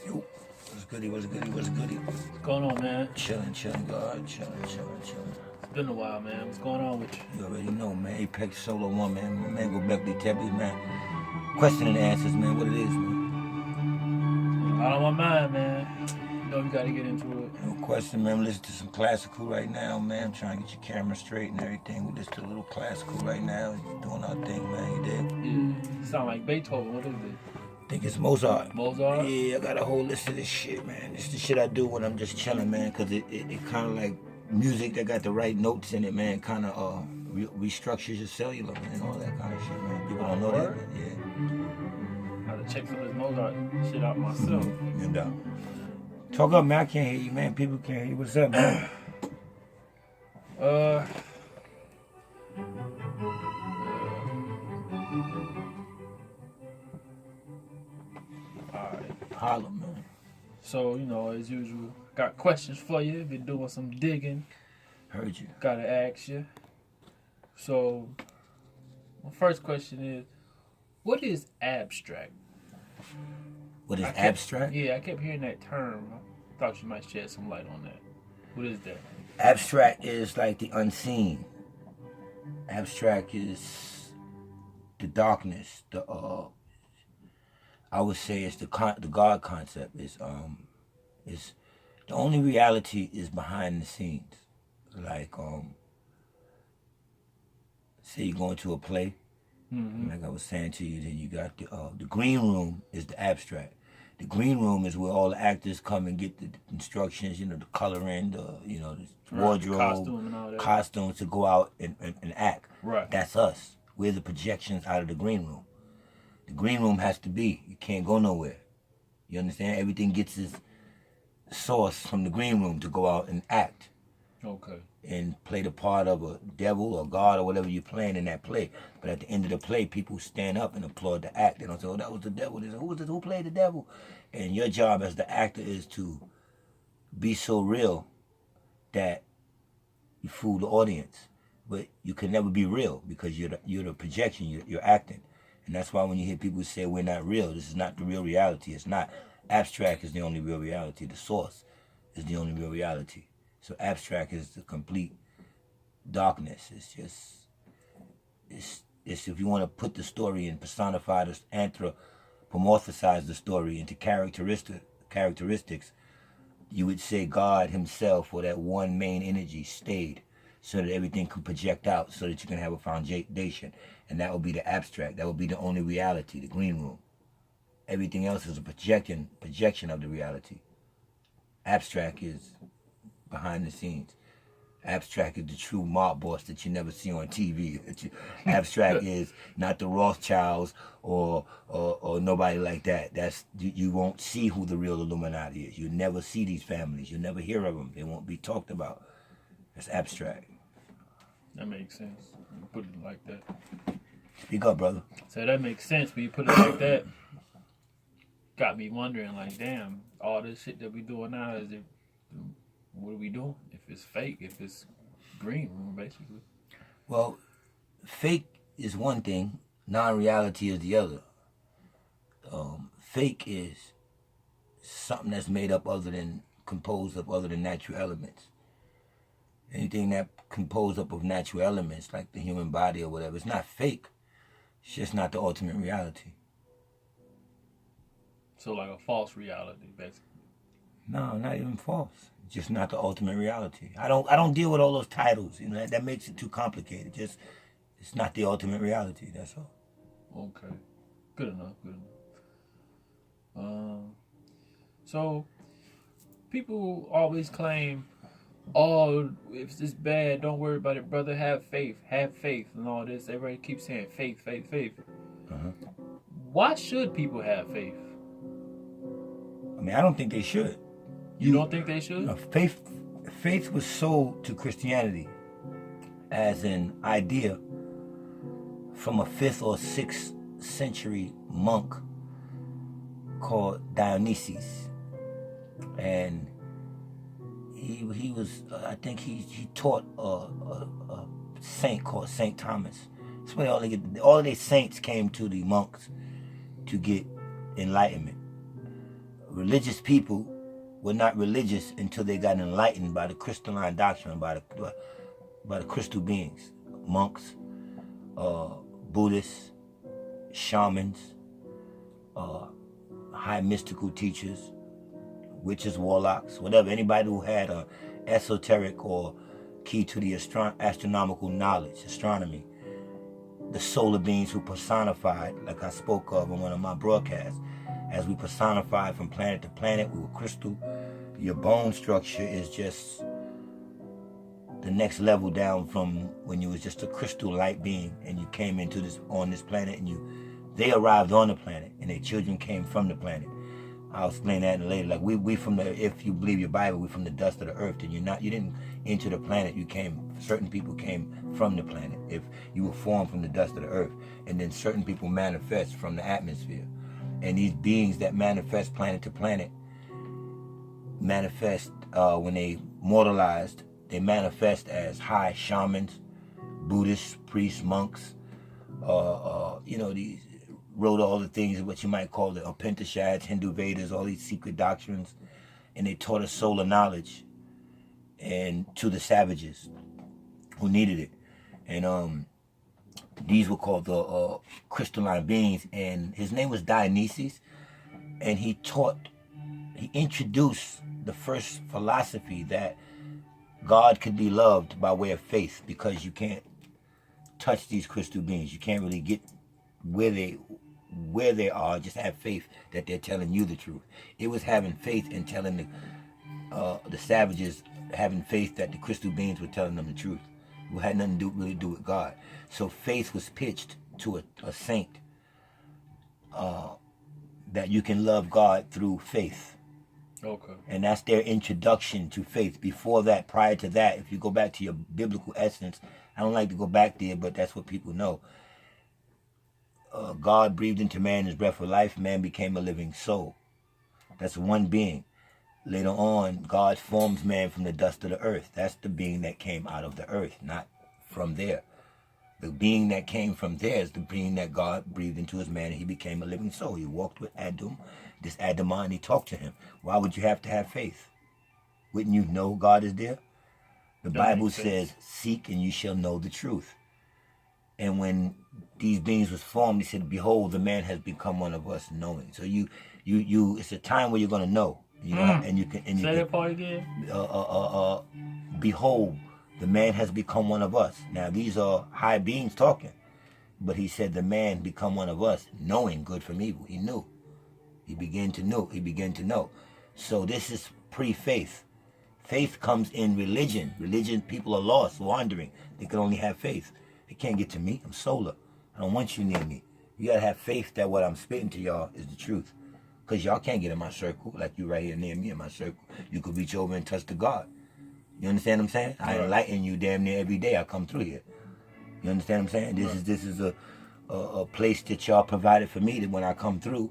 Yo, what's goody, what's goody, what's goody? What's going on, man? Chillin', God, chillin'. It's been a while, man. What's going on with you? You already know, man. Apexxology 1, man. My man go back to Teppies, man. Qstn 8Ansrs, man. What it is, man. A lot on my mind, man. You know we gotta get into it. No question, man. Listen to some classical right now, man. I'm trying to get your camera straight and everything. We listen to a little classical right now. Doing our thing, man. You dig? Yeah. You sound like Beethoven. What is it? I think it's Mozart. Mozart? Yeah, I got a whole list of this shit, man. It's the shit I do when I'm just chilling, man, because it kind of like music that got the right notes in it, man, kind of restructures your cellular, man, and all that kind of shit, man. People don't know that, man. Yeah. I gotta check some of this Mozart shit out myself. And, talk up, man. I can't hear you, man. People can't hear you. What's up, man? Holla, man. So, you know, as usual, got questions for you. Been doing some digging. Heard you. Gotta ask you. So, my first question is, what is abstract? What is abstract? Yeah, I kept hearing that term. I thought you might shed some light on that. What is that? Abstract is like the unseen. Abstract is the darkness. I would say it's the God concept. Is the only reality is behind the scenes. Like say you go into a play, like I was saying to you, then you got the green room is the abstract. The green room is where all the actors come and get the instructions, you know, the coloring, the wardrobe, costume and all that. costumes to go out and act. Right. That's us. We're the projections out of the green room. The green room has to be. You can't go nowhere. You understand? Everything gets its source from the green room to go out and act. Okay. And play the part of a devil or God or whatever you're playing in that play. But at the end of the play, people stand up and applaud the act. They don't say, oh, that was the devil. They say, who played the devil? And your job as the actor is to be so real that you fool the audience. But you can never be real because you're the projection, you're acting. And that's why when you hear people say we're not real, this is not the real reality. It's not. Abstract is the only real reality. The source is the only real reality. So abstract is the complete darkness. It's just, it's if you want to put the story and personify this, anthropomorphize the story into characteristics, you would say God himself or that one main energy stayed so that everything can project out so that you can have a foundation. And that would be the abstract. That would be the only reality, the green room. Everything else is a projection of the reality. Abstract is behind the scenes. Abstract is the true mob boss that you never see on TV. Abstract is not the Rothschilds or nobody like that. That's you won't see who the real Illuminati is. You never see these families. You never hear of them. They won't be talked about. That's abstract. That makes sense. You put it like that. Speak up, brother. So that makes sense when you put it like that. Got me wondering, like, damn, all this shit that we doing now, what are we doing? If it's fake, if it's green room, basically. Well, fake is one thing, non-reality is the other. Fake is something that's made up composed of other than natural elements. Anything that composed up of natural elements, like the human body or whatever, it's not fake. It's just not the ultimate reality. So like a false reality, basically. No, not even false. It's just not the ultimate reality. I don't deal with all those titles. You know, that makes it too complicated. It's not the ultimate reality. That's all. Okay, good enough. So people always claim, oh, if it's bad, don't worry about it, brother. Have faith, and all this. Everybody keeps saying faith. Why should people have faith? I mean, I don't think they should. You don't think they should? No, faith was sold to Christianity as an idea from a 5th or 6th century monk called Dionysius. And he was, I think he taught a saint called Saint Thomas. That's where all of their saints came to the monks to get enlightenment. Religious people were not religious until they got enlightened by the crystalline doctrine, by the crystal beings, monks, Buddhists, shamans, high mystical teachers, witches, warlocks, whatever. Anybody who had a esoteric or key to the astronomical knowledge, astronomy. The solar beings who personified, like I spoke of in one of my broadcasts, as we personified from planet to planet, we were crystal. Your bone structure is just the next level down from when you was just a crystal light being and you came into this on this planet, and they arrived on the planet and their children came from the planet. I'll explain that later. Like we from the, if you believe your Bible, we from the dust of the earth, and you didn't enter the planet. Certain people came from the planet. If you were formed from the dust of the earth, and then certain people manifest from the atmosphere, and these beings that manifest planet to planet manifest when they mortalized. They manifest as high shamans, Buddhists, priests, monks. These wrote all the things what you might call the Upanishads, Hindu Vedas, all these secret doctrines, and they taught us solar knowledge, and to the savages who needed it. And these were called the crystalline beings, and his name was Dionysus, and he introduced the first philosophy that God could be loved by way of faith, because you can't touch these crystal beings. You can't really get where they are. Just have faith that they're telling you the truth. It was having faith and telling the savages, having faith that the crystal beings were telling them the truth. It had nothing to do with God. So faith was pitched to a saint, that you can love God through faith. Okay. And that's their introduction to faith. Before that, prior to that, if you go back to your biblical essence, I don't like to go back there, but that's what people know. God breathed into man his breath of life. Man became a living soul. That's one being. Later on, God forms man from the dust of the earth. That's the being that came out of the earth, not from there. The being that came from there is the being that God breathed into his man, and he became a living soul. He walked with Adam, this Adamah, and he talked to him. Why would you have to have faith? Wouldn't you know God is there? The Bible says, seek and you shall know the truth. And when these beings was formed, he said, behold, the man has become one of us, knowing. So you it's a time where you're going to know. You know, and you can say that part again. Behold, the man has become one of us. Now these are high beings talking, but he said the man become one of us, knowing good from evil. He knew. He began to know. So this is pre-faith. Faith comes in religion. Religion, people are lost, wandering. They can only have faith. They can't get to me. I'm solar. I don't want you near me. You gotta have faith that what I'm spitting to y'all is the truth. Because y'all can't get in my circle like you right here near me in my circle. You could reach over and touch the God. You understand what I'm saying? I enlighten you damn near every day I come through here. You understand what I'm saying? This is a place that y'all provided for me that when I come through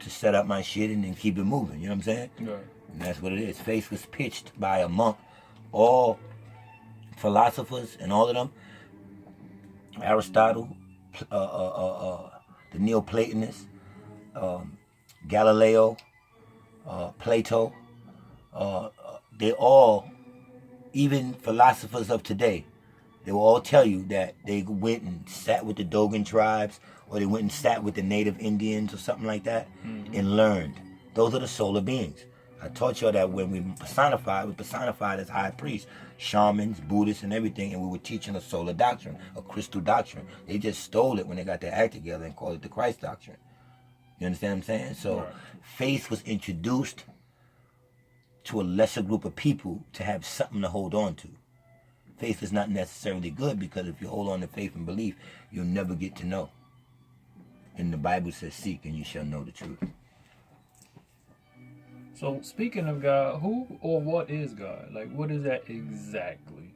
to set up my shit and then keep it moving. You know what I'm saying? Right. And that's what it is. Faith was pitched by a monk. All philosophers and all of them, Aristotle, the Neoplatonists, Galileo, Plato, they all, even philosophers of today, they will all tell you that they went and sat with the Dogon tribes, or they went and sat with the native Indians or something like that, and learned. Those are the solar beings. I taught y'all that when we personified as high priests, shamans, Buddhists, and everything, and we were teaching a solar doctrine, a crystal doctrine. They just stole it when they got their act together and called it the Christ doctrine. You understand what I'm saying? So faith was introduced to a lesser group of people to have something to hold on to. Faith is not necessarily good, because if you hold on to faith and belief, you'll never get to know. And the Bible says, seek and you shall know the truth. So speaking of God, who or what is God? Like, what is that exactly?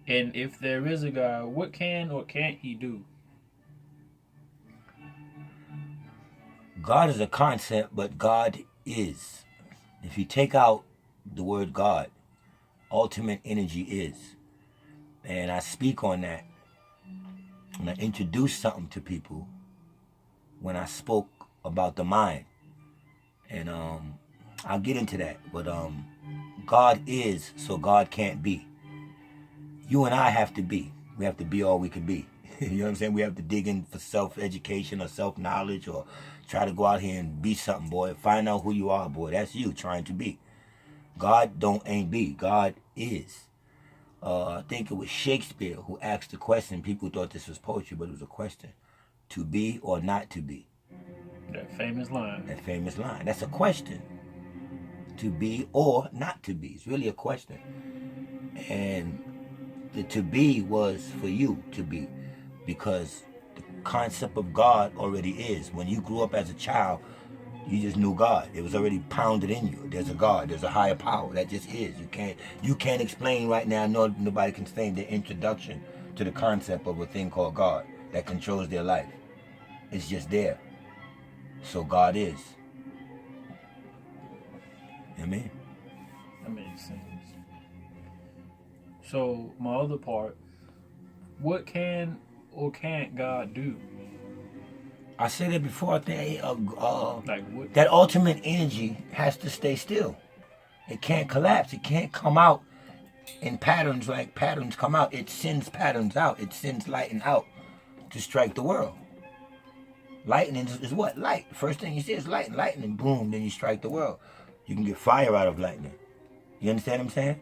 And if there is a God, what can or can't he do? God is a concept, but God is. If you take out the word God, ultimate energy is. And I speak on that. And I introduce something to people when I spoke about the mind. And I'll get into that. But God is, so God can't be. You and I have to be. We have to be all we can be. You know what I'm saying? We have to dig in for self-education or self-knowledge, or try to go out here and be something, boy. Find out who you are, boy. That's you trying to be. God ain't be. God is. I think it was Shakespeare who asked the question. People thought this was poetry, but it was a question. To be or not to be? That famous line. That famous line. That's a question. To be or not to be. It's really a question. And the to be was for you to be, because the concept of God already is. When you grew up as a child, you just knew God. It was already pounded in you. There's a God. There's a higher power. That just is. You can't explain right now. Nobody can explain the introduction to the concept of a thing called God that controls their life. It's just there. So God is. You know what I mean? That makes sense. So my other part, what can or can't God do? I said it before. I think Like what? that ultimate energy has to stay still. It can't collapse. It can't come out in patterns like patterns come out. It sends patterns out. It sends lightning out to strike the world. Lightning is what? Light. First thing you see is light. Lightning, boom, then you strike the world. You can get fire out of lightning. You understand what I'm saying?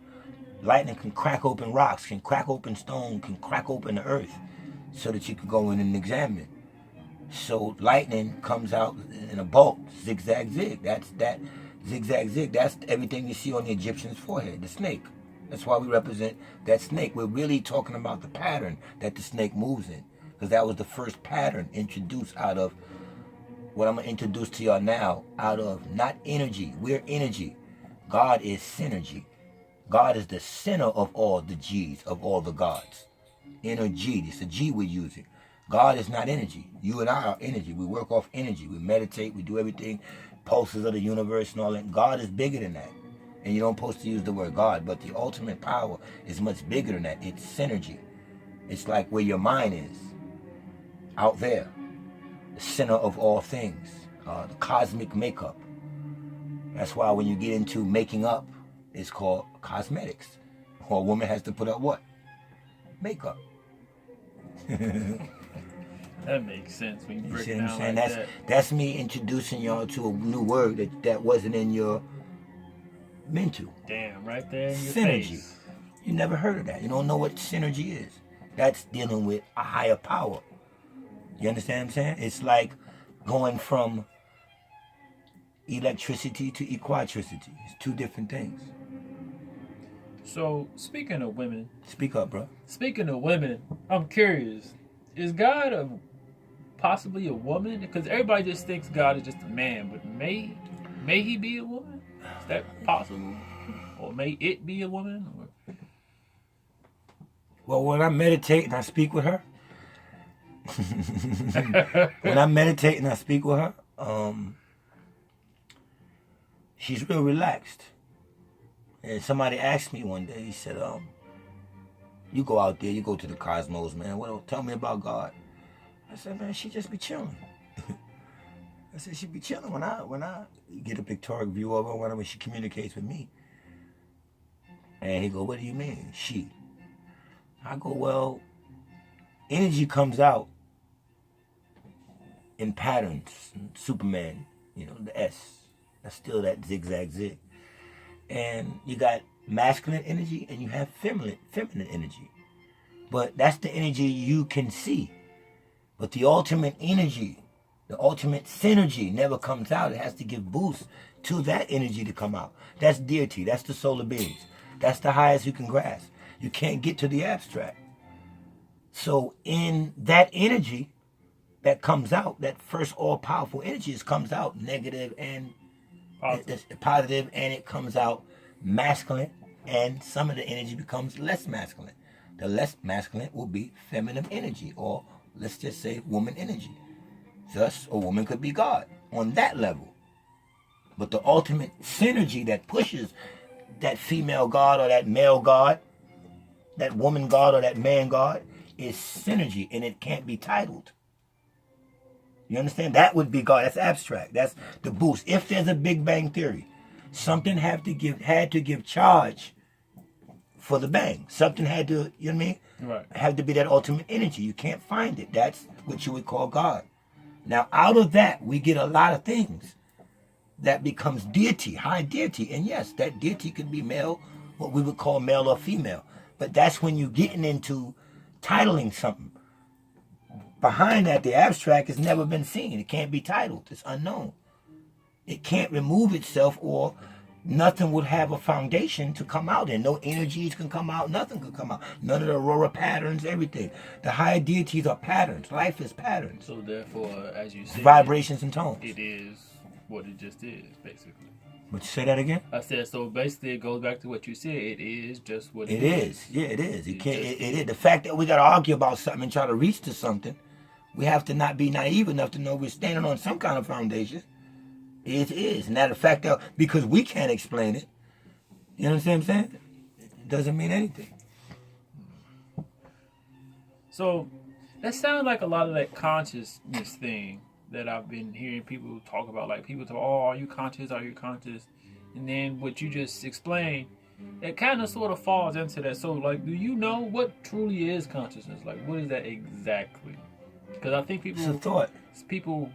Lightning can crack open rocks, can crack open stone, can crack open the earth so that you can go in and examine. So lightning comes out in a bolt, zigzag zig. That's that zigzag zig. That's everything you see on the Egyptian's forehead, the snake. That's why we represent that snake. We're really talking about the pattern that the snake moves in, because that was the first pattern introduced out of what I'm going to introduce to y'all now, out of not energy. We're energy. God is synergy. God is the center of all the G's, of all the gods. Energy. It's a G we're using. God is not energy. You and I are energy. We work off energy. We meditate. We do everything. Pulses of the universe and all that. God is bigger than that. And you don't supposed to use the word God, but the ultimate power is much bigger than that. It's synergy. It's like where your mind is. Out there. The center of all things. The cosmic makeup. That's why when you get into making up, it's called cosmetics. Or a woman has to put up what? Makeup. That makes sense when you break see it what I'm down saying? like That's that. that's me introducing y'all to a new word that wasn't in your mental. Damn, right there in your Synergy. face. You never heard of that. You don't know what synergy is. That's dealing with a higher power. You understand what I'm saying? It's like going from electricity to equatricity. It's two different things. So speaking of women, Speak up, bro. I'm curious: is God possibly a woman? Because everybody just thinks God is just a man, but may he be a woman? Is that possible? Or may it be a woman? Or... Well, when I meditate and I speak with her, when I meditate and I speak with her, she's real relaxed. And somebody asked me one day, he said, you go out there, you go to the cosmos, man. Tell me about God. I said, man, she just be chilling. I said, she be chilling when I get a pictorial view of her, when she communicates with me. And he go, what do you mean, she? I go, well, energy comes out in patterns. Superman, the S. That's still that zigzag zig. And you got masculine energy and you have feminine energy. But that's the energy you can see. But the ultimate energy, the ultimate synergy never comes out. It has to give boost to that energy to come out. That's deity. That's the solar beings. That's the highest you can grasp. You can't get to the abstract. So in that energy that comes out, that first all-powerful energy comes out negative and positive, and it comes out masculine, and some of the energy becomes less masculine. The less masculine will be feminine energy, or let's just say woman energy. Thus, a woman could be God on that level. But the ultimate synergy that pushes that female God or that male God, that woman God or that man God, is synergy, and it can't be titled. You understand? That would be God. That's abstract. That's the boost. If there's a Big Bang Theory, something had to give charge for the bang. Something had to, you know what I mean? Right. Had to be that ultimate energy. You can't find it. That's what you would call God. Now, out of that, we get a lot of things that becomes deity, high deity. And yes, that deity could be male, what we would call male or female. But that's when you're getting into titling something. Behind that, the abstract has never been seen. It can't be titled. It's unknown. It can't remove itself, or nothing would have a foundation to come out in. No energies can come out. Nothing can come out. None of the aurora patterns, everything. The higher deities are patterns. Life is patterns. So therefore, as you said, vibrations and tones. It is what it just is, basically. Would you say that again? I said, so basically it goes back to what you said. It is just what it is. Yeah, it is. It is. The fact that we got to argue about something and try to reach to something, we have to not be naive enough to know we're standing on some kind of foundation. It is. And that the fact that, because we can't explain it, you know what I'm saying? It doesn't mean anything. So that sounds like a lot of that consciousness thing that I've been hearing people talk about. Like people talk, oh, are you conscious? Are you conscious? And then what you just explained, it kind of sort of falls into that. So like, do you know what truly is consciousness? Like, what is that exactly? Because I think people, it's a thought. People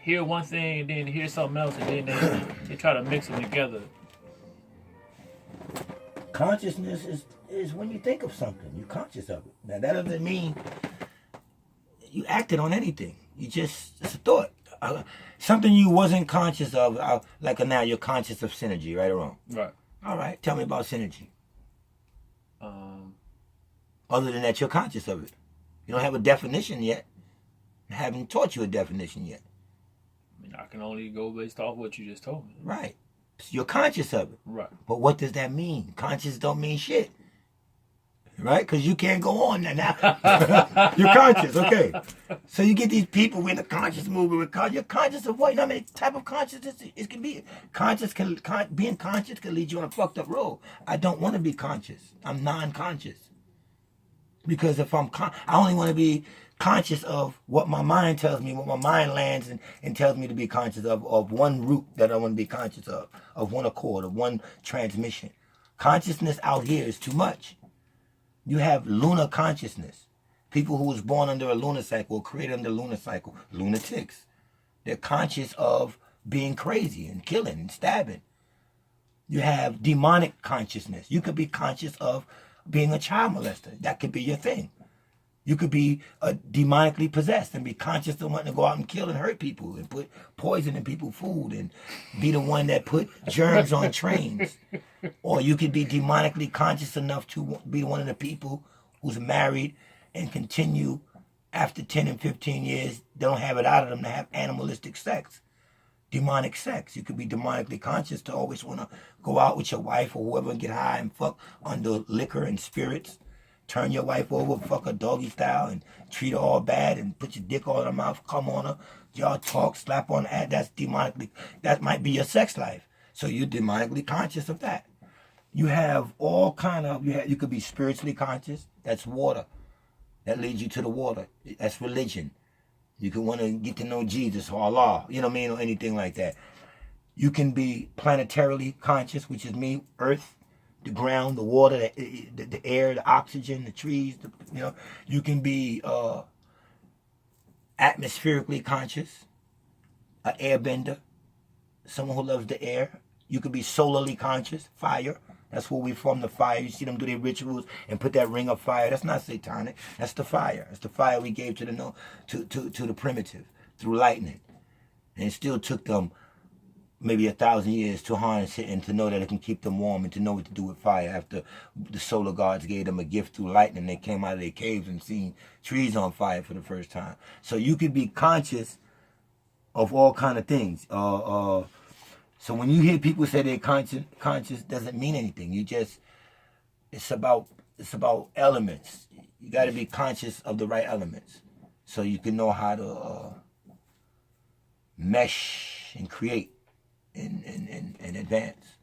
hear one thing and then hear something else, and then they try to mix them together. Consciousness is when you think of something, you're conscious of it. Now that doesn't mean you acted on anything. It's a thought. Something you wasn't conscious of, like now you're conscious of synergy, right or wrong? Right. All right, tell me about synergy. Other than that, you're conscious of it. You don't have a definition yet. I haven't taught you a definition yet. I mean, I can only go based off what you just told me. Right. So you're conscious of it. Right. But what does that mean? Conscious don't mean shit. Right? Because you can't go on now. You're conscious, okay. So you get these people in the conscious movement. You're conscious of what? You know how many type of consciousness it can be? Being conscious can lead you on a fucked up road. I don't want to be conscious. I'm non-conscious. Because if I only want to be conscious of what my mind tells me, what my mind lands and tells me to be conscious of one root that I want to be conscious of one accord, of one transmission. Consciousness out here is too much. You have lunar consciousness. People who was born under a lunar cycle, or created under a lunar cycle, lunatics. They're conscious of being crazy and killing and stabbing. You have demonic consciousness. You could be conscious of being a child molester. That could be your thing. You could be demonically possessed and be conscious of wanting to go out and kill and hurt people and put poison in people's food and be the one that put germs on trains. Or you could be demonically conscious enough to be one of the people who's married and continue after 10 and 15 years, they don't have it out of them to have animalistic sex. Demonic sex. You could be demonically conscious to always want to go out with your wife or whoever and get high and fuck under liquor and spirits. Turn your wife over, fuck her doggy style and treat her all bad and put your dick all in her mouth, come on her, y'all talk, slap on her. That's demonically, that might be your sex life. So you're demonically conscious of that. You have all kind of, you could be spiritually conscious. That's water. That leads you to the water. That's religion. You can want to get to know Jesus or Allah, you know what I mean, or anything like that. You can be planetarily conscious, which is me, Earth, the ground, the water, the air, the oxygen, the trees, you know. You can be atmospherically conscious, an airbender, someone who loves the air. You could be solarly conscious, fire. That's where we form the fire. You see them do their rituals and put that ring of fire. That's not satanic. That's the fire. That's the fire we gave to the primitive through lightning. And it still took them maybe 1,000 years to harness it and to know that it can keep them warm and to know what to do with fire. After the solar gods gave them a gift through lightning, they came out of their caves and seen trees on fire for the first time. So you could be conscious of all kind of things. So when you hear people say they're conscious doesn't mean anything. It's about elements. You got to be conscious of the right elements so you can know how to mesh and create and advance.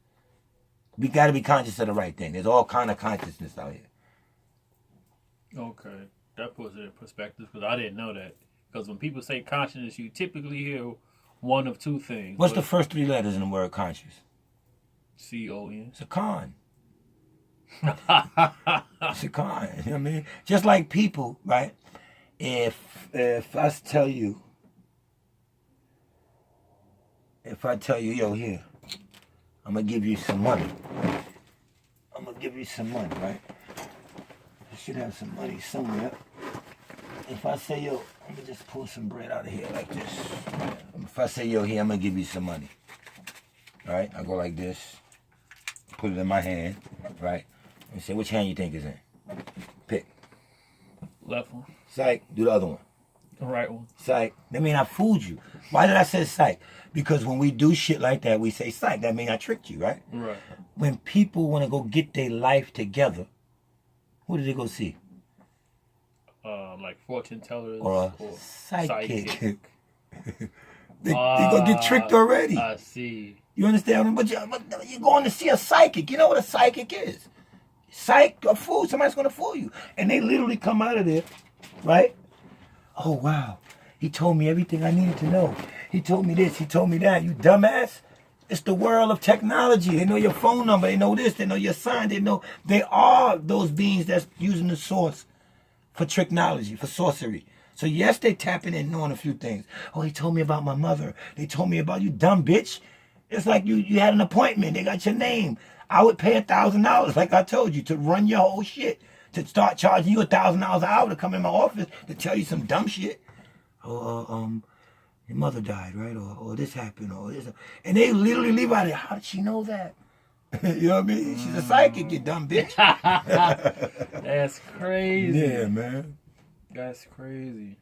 We got to be conscious of the right thing. There's all kind of consciousness out here. Okay, that puts it in perspective because I didn't know that. Because when people say consciousness, you typically hear one of two things. What's the first three letters in the word conscious? C-O-N. It's a con. It's a con. You know what I mean? Just like people, right? If I tell you, yo, here, I'm gonna give you some money. I'm gonna give you some money, right? I should have some money somewhere. If I say, yo, I'm gonna just pull some bread out of here like this. If I say, yo, here, I'm gonna give you some money. All right? I go like this, put it in my hand, right? And say, which hand you think is in? Pick. Left one. Psych. Do the other one. The right one. Psych. That mean I fooled you. Why did I say psych? Because when we do shit like that, we say psych. That mean I tricked you, right? Right. When people want to go get their life together, who do they go see? Like fortune tellers Or or psychic. they gonna get tricked already. I see. You understand? But you're going to see a psychic. You know what a psychic is? Psych, a fool. Somebody's going to fool you. And they literally come out of there, right? Oh, wow. He told me everything I needed to know. He told me this. He told me that. You dumbass. It's the world of technology. They know your phone number. They know this. They know your sign. They know. They are those beings that's using the source for technology, for sorcery. So yes, they tapping in knowing a few things. Oh, he told me about my mother. They told me about you, dumb bitch. It's like you had an appointment. They got your name. I would pay $1,000, like I told you, to run your whole shit. To start charging you $1,000 an hour to come in my office to tell you some dumb shit. Your mother died, right? Or this happened, or this. And they literally leave out of it. How did she know that? You know what I mean? She's a psychic, you dumb bitch. That's crazy. Yeah, man. That's crazy.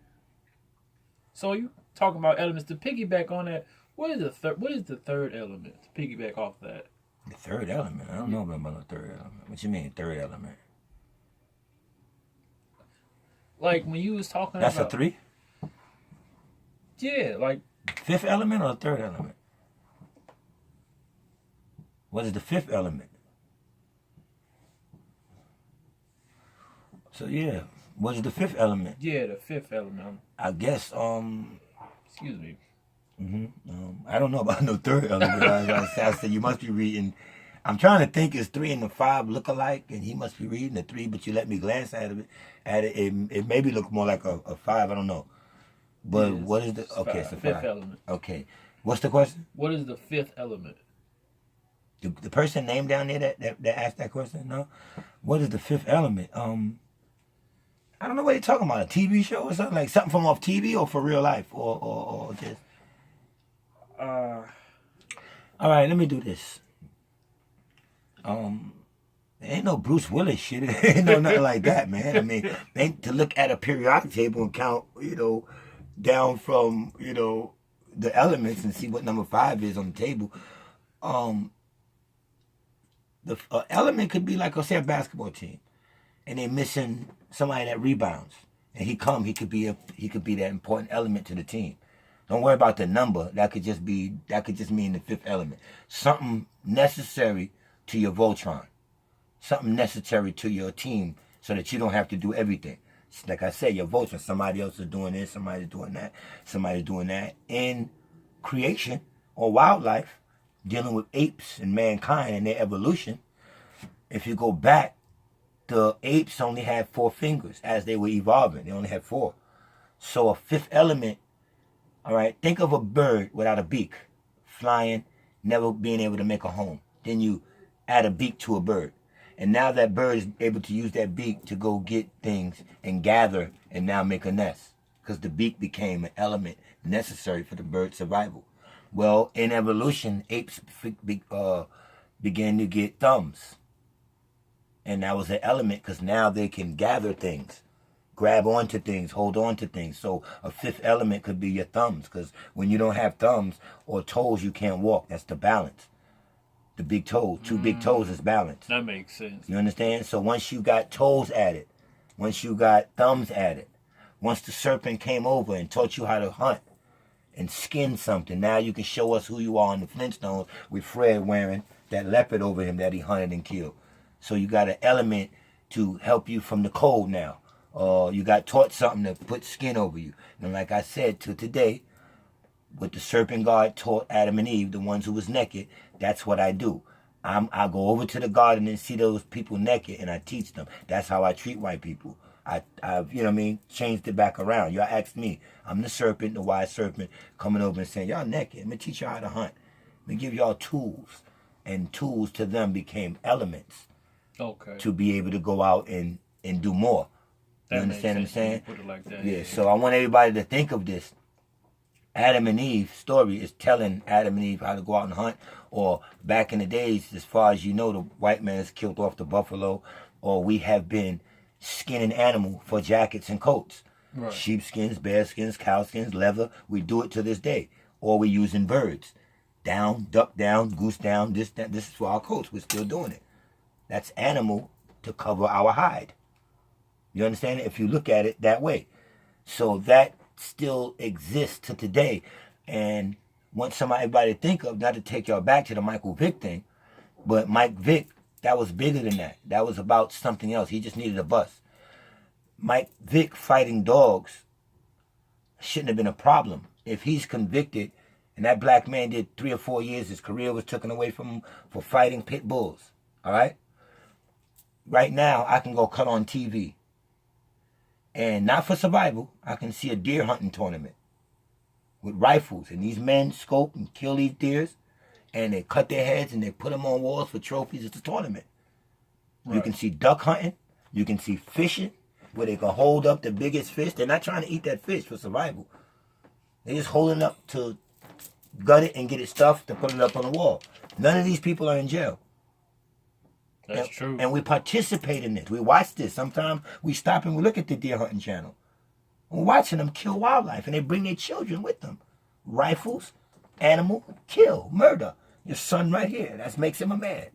So you talking about elements to piggyback on that? What is the third element to piggyback off that? The third element? I don't know about the third element. What you mean, third element? Like when you was talking That's about... a 3? Yeah, like... Fifth element or the third element? What is the fifth element? So yeah, what is the fifth element? Yeah, the fifth element. I guess Excuse me. I don't know about no third element. I said you must be reading. I'm trying to think. Is 3 and the 5 look alike, and he must be reading the 3. But you let me glance at it. It maybe look more like a 5. I don't know. But Yes, what is the okay? It's It's a fifth 5. element. Okay, what's the question? What is the fifth element? The person named down there that asked that question. No, what is the fifth element? I don't know what you're talking about. A TV show or something, like something from off TV or for real life or just. All right, let me do this. Ain't no Bruce Willis shit. Ain't no nothing like that, man. I mean, ain't to look at a periodic table and count, down from, the elements and see what number 5 is on the table. The element could be like, say, a basketball team, and they're missing somebody that rebounds, and he could be that important element to the team. Don't worry about the number. That could just mean the fifth element. Something necessary to your Voltron. Something necessary to your team so that you don't have to do everything. Like I said, your Voltron, somebody else is doing this, somebody's doing that, somebody's doing that. In creation or wildlife, dealing with apes and mankind and their evolution, if you go back, the apes only had 4 fingers as they were evolving. They only had 4. So a fifth element, all right, think of a bird without a beak, flying, never being able to make a home. Then you add a beak to a bird. And now that bird is able to use that beak to go get things and gather and now make a nest. Because the beak became an element necessary for the bird's survival. Well, in evolution, apes began to get thumbs. And that was an element because now they can gather things, grab onto things, hold on to things. So a fifth element could be your thumbs, because when you don't have thumbs or toes, you can't walk. That's the balance. The big toes, 2 big toes is balance. That makes sense. You understand? So once you got toes added, once you got thumbs added, once the serpent came over and taught you how to hunt and skin something, now you can show us who you are in the Flintstones with Fred wearing that leopard over him that he hunted and killed. So you got an element to help you from the cold now. or you got taught something to put skin over you. And like I said, to today, what the serpent God taught Adam and Eve, the ones who was naked, that's what I do. I go over to the garden and see those people naked, and I teach them. That's how I treat white people. I've, you know what I mean, changed it back around. Y'all ask me. I'm the serpent, the wise serpent, coming over and saying, y'all naked. Let me teach y'all how to hunt. Let me give y'all tools. And tools to them became elements. Okay. To be able to go out and do more. You That understand what I'm makes sense saying? when you put it like that. Yeah, so I want everybody to think of this. Adam and Eve's story is telling Adam and Eve how to go out and hunt. Or back in the days, as far as you know, the white man has killed off the buffalo. Or we have been skinning animal for jackets and coats. Right. Sheepskins, bearskins, cowskins, leather. We do it to this day. Or we're using birds. Down, duck down, goose down, this, that. This is for our coats. We're still doing it. That's animal to cover our hide. You understand it? If you look at it that way. So that still exists to today. And want everybody to think of, not to take y'all back to the Michael Vick thing, but Mike Vick, that was bigger than that. That was about something else. He just needed a bus. Mike Vick fighting dogs shouldn't have been a problem. If he's convicted, and that black man did 3 or 4 years, his career was taken away from him for fighting pit bulls. All right? Right now, I can go cut on TV. And not for survival, I can see a deer hunting tournament with rifles. And these men scope and kill these deers. And they cut their heads and they put them on walls for trophies. It's a tournament. Right. You can see duck hunting. You can see fishing, where they can hold up the biggest fish. They're not trying to eat that fish for survival. They're just holding up to gut it and get it stuffed to put it up on the wall. None of these people are in jail. That's true. And we participate in this. We watch this. Sometimes we stop and we look at the deer hunting channel. We're watching them kill wildlife, and they bring their children with them. Rifles, animal, kill, murder. Your son right here. That makes him a man.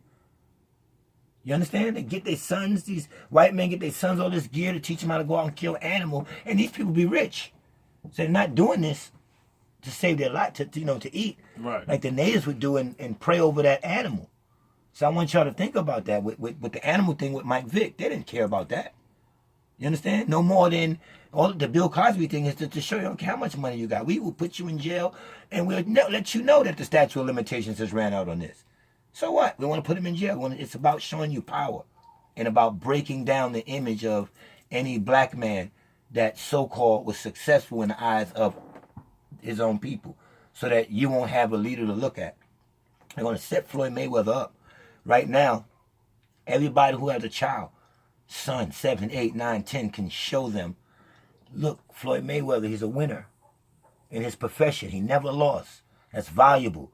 You understand? They get their sons, these white men get their sons all this gear to teach them how to go out and kill animal, and these people be rich. So they're not doing this to save their life, to eat. Right. Like the natives would do and pray over that animal. So I want y'all to think about that with the animal thing with Mike Vick. They didn't care about that. You understand? No more than all the Bill Cosby thing is to show you okay, how much money you got. We will put you in jail, and we'll let you know that the statute of limitations has ran out on this. So what? We want to put him in jail. It's about showing you power and about breaking down the image of any black man that so-called was successful in the eyes of his own people, so that you won't have a leader to look at. They're going to set Floyd Mayweather up. Right now, everybody who has a child, son, 7, 8, 9, 10, can show them, look, Floyd Mayweather, he's a winner in his profession. He never lost. That's valuable.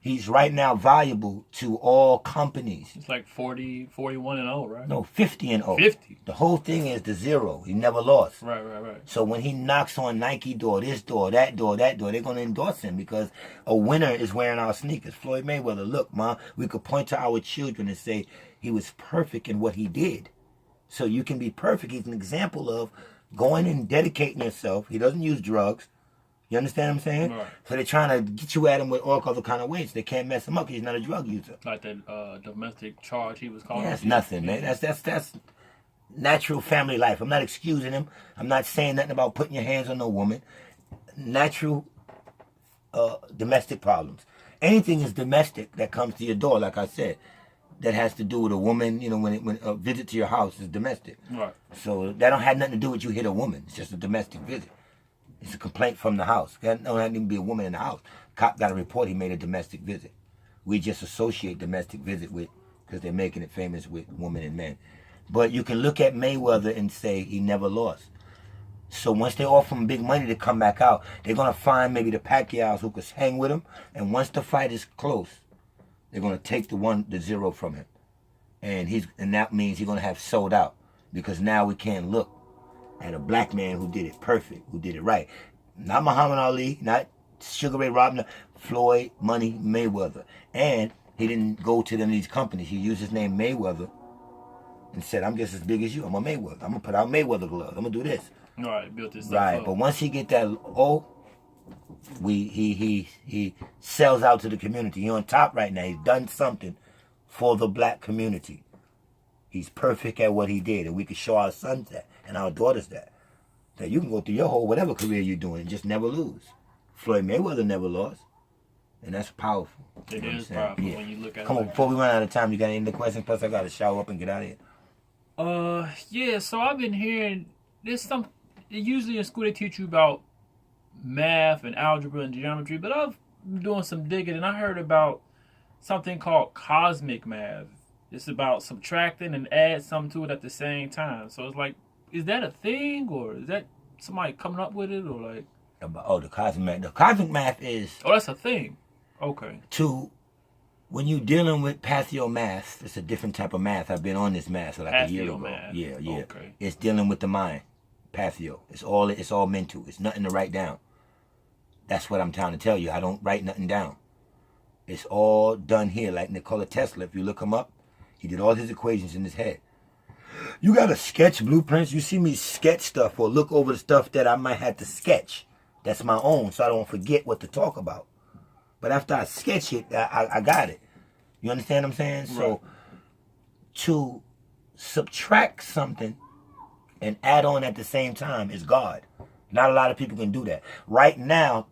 He's right now valuable to all companies. It's like 40, 41 and 0, right? No, 50 and 0. 50. The whole thing is the zero. He never lost. Right. So when he knocks on Nike door, this door, that door, they're going to endorse him because a winner is wearing our sneakers. Floyd Mayweather, look, Ma, we could point to our children and say he was perfect in what he did. So you can be perfect. He's an example of going and dedicating yourself. He doesn't use drugs. You understand what I'm saying? Right. So they're trying to get you at him with all other kind of ways. They can't mess him up because he's not a drug user. Like that domestic charge he was calling. Yeah, that's nothing, man. That's natural family life. I'm not excusing him. I'm not saying nothing about putting your hands on no woman. Natural domestic problems. Anything is domestic that comes to your door, like I said, that has to do with a woman, when a visit to your house is domestic. Right. So that don't have nothing to do with you hit a woman. It's just a domestic visit. It's a complaint from the house. There don't have to even be a woman in the house. Cop got a report he made a domestic visit. We just associate domestic visit with, because they're making it famous with women and men. But you can look at Mayweather and say he never lost. So once they offer him big money to come back out, they're going to find maybe the Pacquiaos who could hang with him. And once the fight is close, they're going to take the 0 from him. And that means he's going to have sold out. Because now we can't look at a black man who did it perfect, who did it right. Not Muhammad Ali, not Sugar Ray Robinson, Floyd Money Mayweather. And he didn't go to these companies. He used his name Mayweather and said, I'm just as big as you. I'm a Mayweather. I'm going to put out Mayweather gloves. I'm going to do this. Right, built this Right, up. but once he get that he sells out to the community. He's on top right now. He's done something for the black community. He's perfect at what he did, and we can show our sons that. and our daughters that you can go through your whole whatever career you're doing and just never lose. Floyd Mayweather never lost, and that's powerful. It is powerful when you look at Come it. on, before we run out of time, you got any other questions? Plus, I got to shower up and get out of here. Yeah. So I've been hearing there's some. Usually in school they teach you about math and algebra and geometry, but I've been doing some digging and I heard about something called cosmic math. It's about subtracting and add something to it at the same time. So it's like, is that a thing, or is that somebody coming up with it, or like? The cosmic math. The cosmic math is. Oh, that's a thing. Okay. When you're dealing with paleo math, it's a different type of math. I've been on this math like a year ago. Math. Yeah. Okay. It's dealing with the mind. Paleo. It's all mental. It's nothing to write down. That's what I'm trying to tell you. I don't write nothing down. It's all done here. Like Nikola Tesla, if you look him up, he did all his equations in his head. You got to sketch blueprints. You see me sketch stuff or look over the stuff that I might have to sketch. That's my own, so I don't forget what to talk about. But after I sketch it, I got it. You understand what I'm saying? Right. So to subtract something and add on at the same time is God. Not a lot of people can do that. Right now,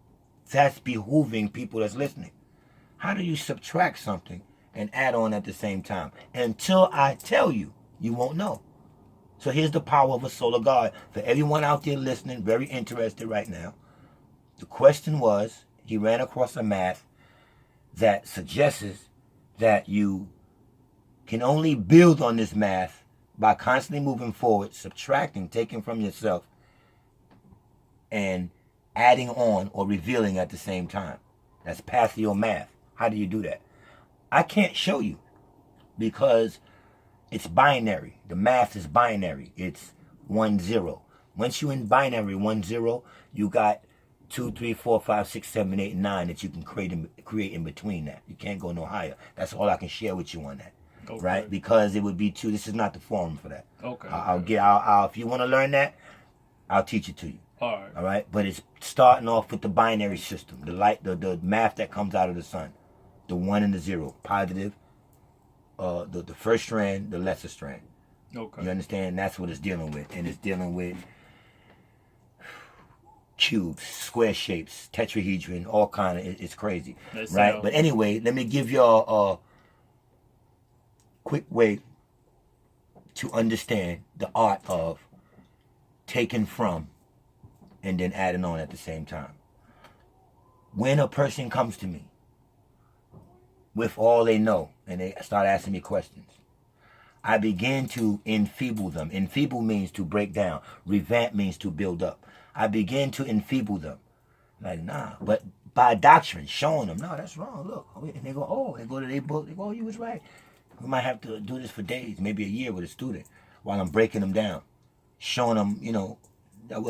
that's behooving people that's listening. How do you subtract something and add on at the same time? Until I tell you, you won't know. So here's the power of a solar God. For everyone out there listening, very interested right now, the question was, he ran across a math that suggests that you can only build on this math by constantly moving forward, subtracting, taking from yourself, and adding on or revealing at the same time. That's paleo math. How do you do that? I can't show you because it's binary. The math is binary. It's 1, 0. Once you're in binary 1, 0, you got 2, 3, 4, 5, 6, 7, 8, 9 that you can create in between that. You can't go no higher. That's all I can share with you on that. Okay. Right? Because it would be too. This is not the forum for that. Okay. I'll if you want to learn that, I'll teach it to you. All right. All right. But it's starting off with the binary system, the math that comes out of the sun, the 1 and the 0, positive. The first strand, the lesser strand. Okay. You understand? That's what it's dealing with, and it's dealing with cubes, square shapes, tetrahedron, all kind of. It's crazy, right? But anyway, let me give y'all a quick way to understand the art of taking from and then adding on at the same time. When a person comes to me with all they know and they start asking me questions, I begin to enfeeble them. Enfeeble means to break down. Revamp means to build up. I begin to enfeeble them. Like, nah. But by doctrine, showing them, no, that's wrong. Look. And they go, oh, they go to their book. They go, oh, you was right. We might have to do this for days, maybe a year with a student while I'm breaking them down. Showing them,